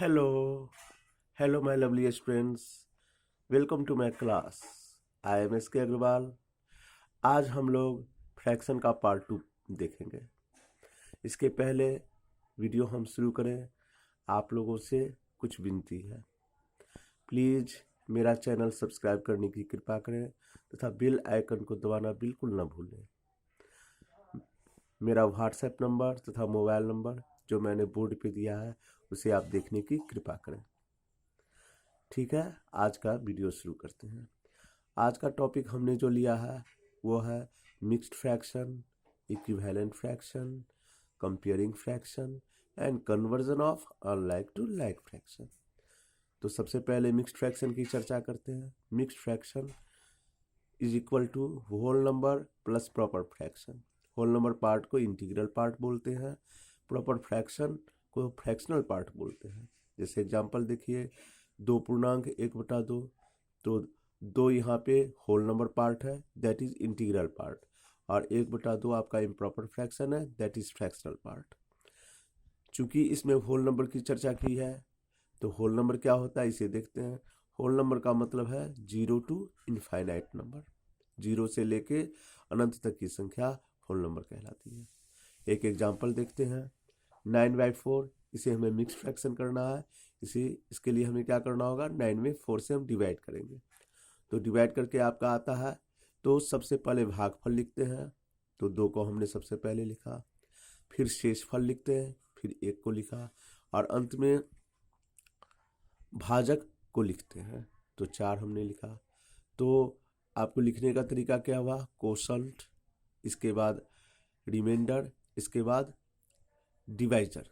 Hello hello my lovely friends, welcome to my class. I am S K Agrawal. आज हम लोग fraction का part 2 देखेंगे। इसके पहले वीडियो हम शुरू करें, आप लोगों से कुछ विनती है। प्लीज़ मेरा चैनल सब्सक्राइब करने की कृपा करें तथा बेल आइकन को दबाना बिल्कुल ना भूलें। मेरा व्हाट्सएप नंबर तथा मोबाइल नंबर जो मैंने बोर्ड पे दिया है उसे आप देखने की कृपा करें। ठीक है, आज का वीडियो शुरू करते हैं। आज का टॉपिक हमने जो लिया है वो है mixed fraction, equivalent fraction, comparing fraction and conversion of unlike to like fraction. तो सबसे पहले मिक्स्ड फ्रैक्शन की चर्चा करते हैं। Mixed fraction is equal to whole number plus proper fraction. Whole number part को इंटीग्रल पार्ट बोलते हैं, प्रॉपर फ्रैक्शन को फ्रैक्शनल पार्ट बोलते हैं। जैसे एग्जांपल देखिए, 2.1/2, तो 2 यहाँ पे होल नंबर पार्ट है, दैट इज इंटीग्रल पार्ट, और 1/2 आपका इम्प्रॉपर फ्रैक्शन है, दैट इज फ्रैक्शनल पार्ट। चूंकि इसमें होल नंबर की चर्चा की है तो होल नंबर क्या होता है इसे देखते हैं। होल नंबर का मतलब है 0 टू इनफाइनाइट नंबर, 0 से लेके अनंत तक की संख्या होल नंबर कहलाती है। एक एग्जांपल देखते हैं, 9/4, इसे हमें मिक्स फ्रैक्शन करना है। इसके लिए हमें क्या करना होगा, 9 में 4 से हम डिवाइड करेंगे। तो डिवाइड करके आपका आता है, तो सबसे पहले भागफल लिखते हैं, तो 2 को हमने सबसे पहले लिखा, फिर शेषफल लिखते हैं, फिर 1 को लिखा, और अंत में भाजक को लिखते हैं, तो 4 हमने लिखा। तो आपको लिखने का तरीका क्या हुआ, कोशंट, इसके बाद रिमाइंडर, इसके बाद डिवाइजर।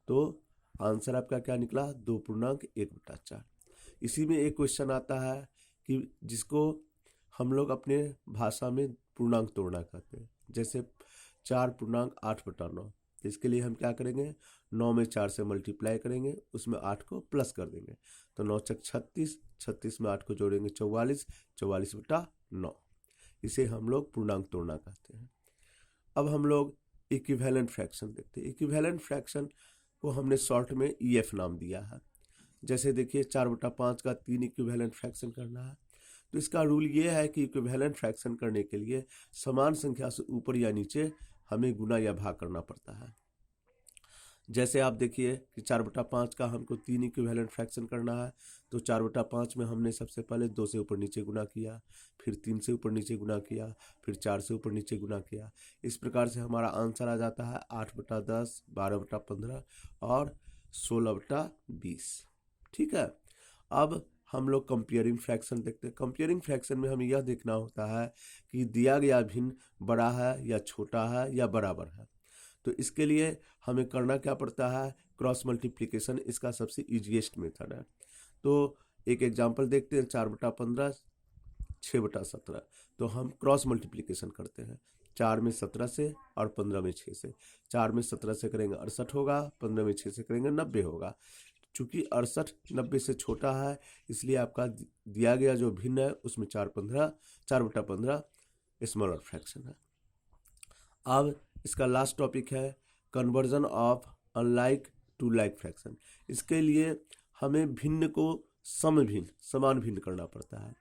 तो आंसर आपका क्या निकला, 2.1/4। इसी में एक क्वेश्चन आता है कि जिसको हम लोग अपने भाषा में पूर्णांक तोड़ना कहते हैं, जैसे 4.8/9। इसके लिए हम क्या करेंगे, 9 में 4 से मल्टीप्लाई करेंगे, उसमें 8 को प्लस कर देंगे, तो 9 चक 36, 36 में 8 को जोड़ेंगे 44, 44/9। इसे हम लोग पूर्णांक तोड़ना कहते हैं। अब हम लोग इक्विवेलेंट फ्रैक्शन देखते हैं। इक्विवेलेंट फ्रैक्शन को हमने शॉर्ट में ईएफ नाम दिया है। जैसे देखिए, 4/5 का 3 इक्विवेलेंट फ्रैक्शन करना है, तो इसका रूल ये है कि इक्विवेलेंट फ्रैक्शन करने के लिए समान संख्या से ऊपर या नीचे हमें गुना या भाग करना पड़ता है। जैसे आप देखिए कि 4/5 का हमको 3 इक्विवेलेंट फ्रैक्शन करना है, तो 4/5 में हमने सबसे पहले 2 से ऊपर नीचे गुना किया, फिर 3 से ऊपर नीचे गुना किया, फिर 4 से ऊपर नीचे गुना किया। इस प्रकार से हमारा आंसर आ जाता है 8/10, 12/15 और 16/20। ठीक है, अब हम लोग कंपेयरिंग फ्रैक्शन देखते हैं। कंपेयरिंग फ्रैक्शन में हमें यह देखना होता है कि दिया गया भिन्न बड़ा है या छोटा है या बराबर है। तो इसके लिए हमें करना क्या पड़ता है, क्रॉस मल्टीप्लिकेशन इसका सबसे ईजीएस्ट मेथड है। तो एक एग्जांपल देखते हैं, 4/15, 6/17। तो हम क्रॉस मल्टीप्लिकेशन करते हैं, 4 में 17 से और 15 में 6 से। 4 में 17 से करेंगे 68 होगा, 15 में 6 से करेंगे 90 होगा। चूंकि 68 90 से छोटा है, इसलिए आपका दिया गया जो भिन्न है उसमें 4/15 स्मॉलर फ्रैक्शन है। अब इसका लास्ट टॉपिक है conversion of unlike to like fraction. इसके लिए हमें भिन्न को समान भिन्न करना पड़ता है।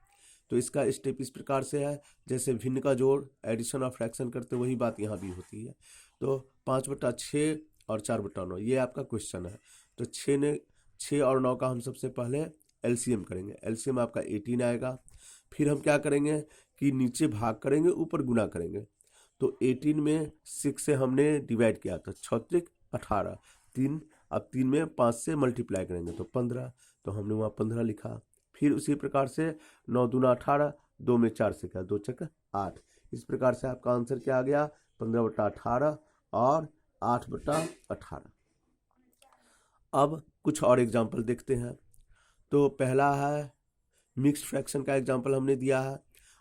तो इसका स्टेप इस प्रकार से है, जैसे भिन्न का जोड़ एडिशन ऑफ फ्रैक्शन करते वही बात यहाँ भी होती है। तो 5/6 और 4/9 ये आपका क्वेश्चन है। तो 6 और 9 का हम सबसे पहले एलसीएम करेंगे। एलसीएम आपका 18 आएगा। फिर हम क्या करेंगे कि नीचे भाग करेंगे, ऊपर गुना करेंगे। तो 18 में 6 से हमने डिवाइड किया था, 6×18, 3। अब 3 में 5 से मल्टीप्लाई करेंगे तो 15, तो हमने वहाँ 15 लिखा। फिर उसी प्रकार से 9×2 = 18, 2 में 4 से क्या, 2×4 = 8। इस प्रकार से आपका आंसर क्या आ गया, 15/18 और 8/18। अब कुछ और एग्जाम्पल देखते हैं। तो पहला है मिक्स्ड फ्रैक्शन का एग्जाम्पल हमने दिया है,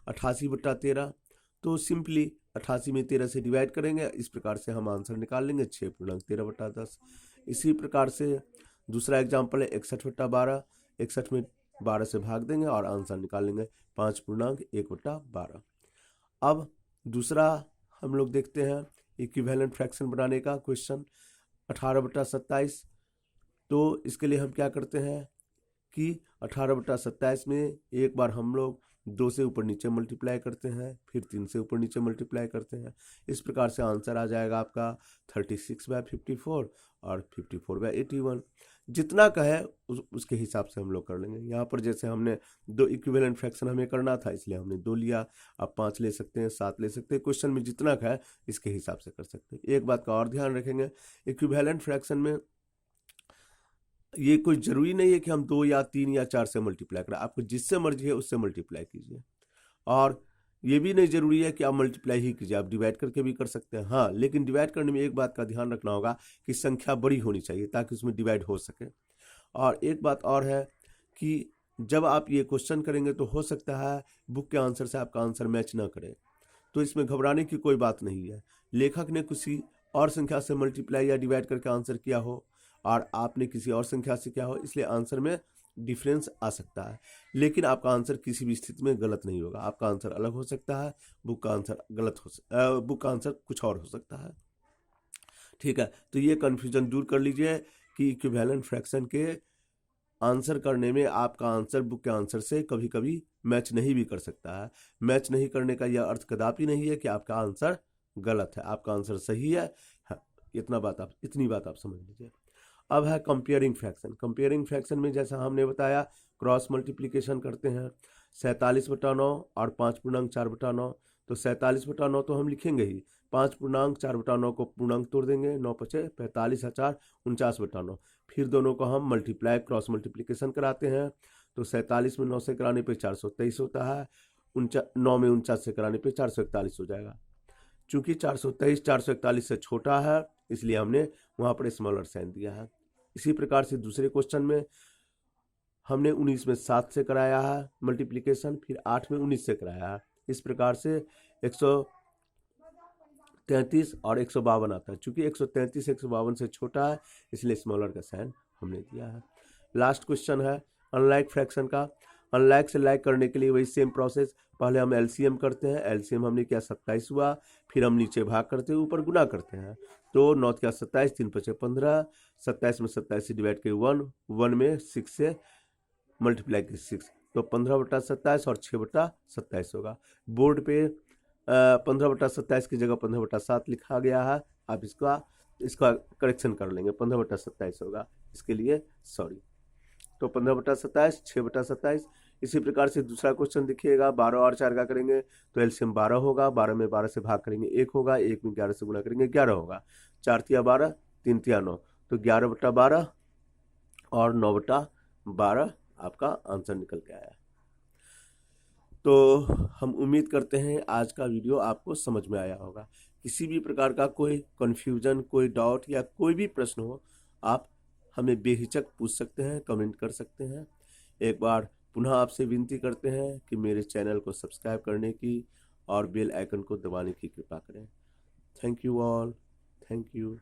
88/13। तो सिंपली 88 में 13 से डिवाइड करेंगे, इस प्रकार से हम आंसर निकाल लेंगे 6.13/10। इसी प्रकार से दूसरा एग्जाम्पल है 61/12। 61 में 12 से भाग देंगे और आंसर निकाल लेंगे 5.1/12। अब दूसरा हम लोग देखते हैं इक्विवेलेंट फ्रैक्शन बनाने का क्वेश्चन, 18/27। तो इसके लिए हम क्या करते हैं कि 18/27 में एक बार हम लोग 2 से ऊपर नीचे मल्टीप्लाई करते हैं, फिर 3 से ऊपर नीचे मल्टीप्लाई करते हैं। इस प्रकार से आंसर आ जाएगा आपका 36/54 और 54/81। जितना का है उसके हिसाब से हम लोग कर लेंगे। यहाँ पर जैसे हमने 2 इक्विवेलेंट फ्रैक्शन हमें करना था, इसलिए हमने 2 लिया। आप 5 ले सकते हैं, 7 ले सकते हैं। क्वेश्चन में जितना का है इसके हिसाब से कर सकते हैं। एक बात का और ध्यान रखेंगे, इक्विवेलेंट फ्रैक्शन में ये कोई जरूरी नहीं है कि हम 2 या 3 या 4 से मल्टीप्लाई करें। आपको जिससे मर्जी है उससे मल्टीप्लाई कीजिए। और ये भी नहीं जरूरी है कि आप मल्टीप्लाई ही कीजिए, आप डिवाइड करके भी कर सकते हैं। हाँ, लेकिन डिवाइड करने में एक बात का ध्यान रखना होगा कि संख्या बड़ी होनी चाहिए ताकि उसमें डिवाइड हो सके। और एक बात और है कि जब आप ये क्वेश्चन करेंगे तो हो सकता है बुक के आंसर से आपका आंसर मैच ना करे, तो इसमें घबराने की कोई बात नहीं है। लेखक ने किसी और संख्या से मल्टीप्लाई या डिवाइड करके आंसर किया हो और आपने किसी और संख्या से किया हो, इसलिए आंसर में डिफरेंस आ सकता है, लेकिन आपका आंसर किसी भी स्थिति में गलत नहीं होगा। आपका आंसर अलग हो सकता है, बुक का आंसर बुक का आंसर कुछ और हो सकता है। ठीक है, तो ये कन्फ्यूजन दूर कर लीजिए कि इक्विवेलेंट फ्रैक्शन के आंसर करने में आपका आंसर बुक के आंसर से कभी कभी मैच नहीं भी कर सकता है। मैच नहीं करने का यह अर्थ कदापि नहीं है कि आपका आंसर गलत है, आपका आंसर सही है। हाँ, इतनी बात आप समझ लीजिए। अब है कंपेयरिंग फ्रैक्शन। कंपेयरिंग फ्रैक्शन में जैसा हमने बताया क्रॉस मल्टीप्लिकेशन करते हैं। 47/9 और 5.4/9, तो 47/9 तो हम लिखेंगे ही, 5.4/9 को पूर्णांक तोड़ देंगे, 9 पचे 45 4 49/9। फिर दोनों को हम मल्टीप्लाई क्रॉस मल्टीप्लिकेशन कराते हैं, तो 47 में 9 से कराने पे 423 होता है, 9 में 49 से कराने पे 441 हो जाएगा। चूंकि 423 441 से छोटा है इसलिए हमने वहां पर स्मॉलर साइन दिया है। इसी प्रकार से दूसरे क्वेश्चन में हमने 19 में 7 से कराया है मल्टीप्लिकेशन, फिर 8 में 19 से कराया है। इस प्रकार से 133 और 152 आता है। चूंकि 133 152 से छोटा है इसलिए स्मॉलर का साइन हमने दिया है। लास्ट क्वेश्चन है अनलाइक फ्रैक्शन का। अनलाइक से लाइक करने के लिए वही सेम प्रोसेस, पहले हम एलसीएम करते हैं। एलसीएम हमने किया 27 हुआ, फिर हम नीचे भाग करते हैं, ऊपर गुना करते हैं। तो 9 क्या 27, 3 पचे 15, 27 में 27 से डिवाइड के 1 में 6 से मल्टीप्लाई के 6, तो 15/27 और 6/27 होगा। बोर्ड पे 15/27 की जगह 15/7 लिखा गया है। आप इसका करेक्शन कर लेंगे, 15/27 होगा, इसके लिए सॉरी। तो 15/27 6/27। इसी प्रकार से दूसरा क्वेश्चन देखिएगा, 12 और 4 का करेंगे तो एलसीएम 12 होगा, 12 में 12 से भाग करेंगे 1 होगा, 1 में 11 से गुणा करेंगे 11 होगा, 4 तिया 12 3 तिया 9, तो 11/12 और 9/12 आपका आंसर निकल के आया। तो हम उम्मीद करते हैं आज का वीडियो आपको समझ में आया होगा। किसी भी प्रकार का कोई कन्फ्यूजन, कोई डाउट या कोई भी प्रश्न हो, आप हमें बेहिचक पूछ सकते हैं, कमेंट कर सकते हैं। एक बार पुनः आपसे विनती करते हैं कि मेरे चैनल को सब्सक्राइब करने की और बेल आइकन को दबाने की कृपा करें। Thank you all, thank you.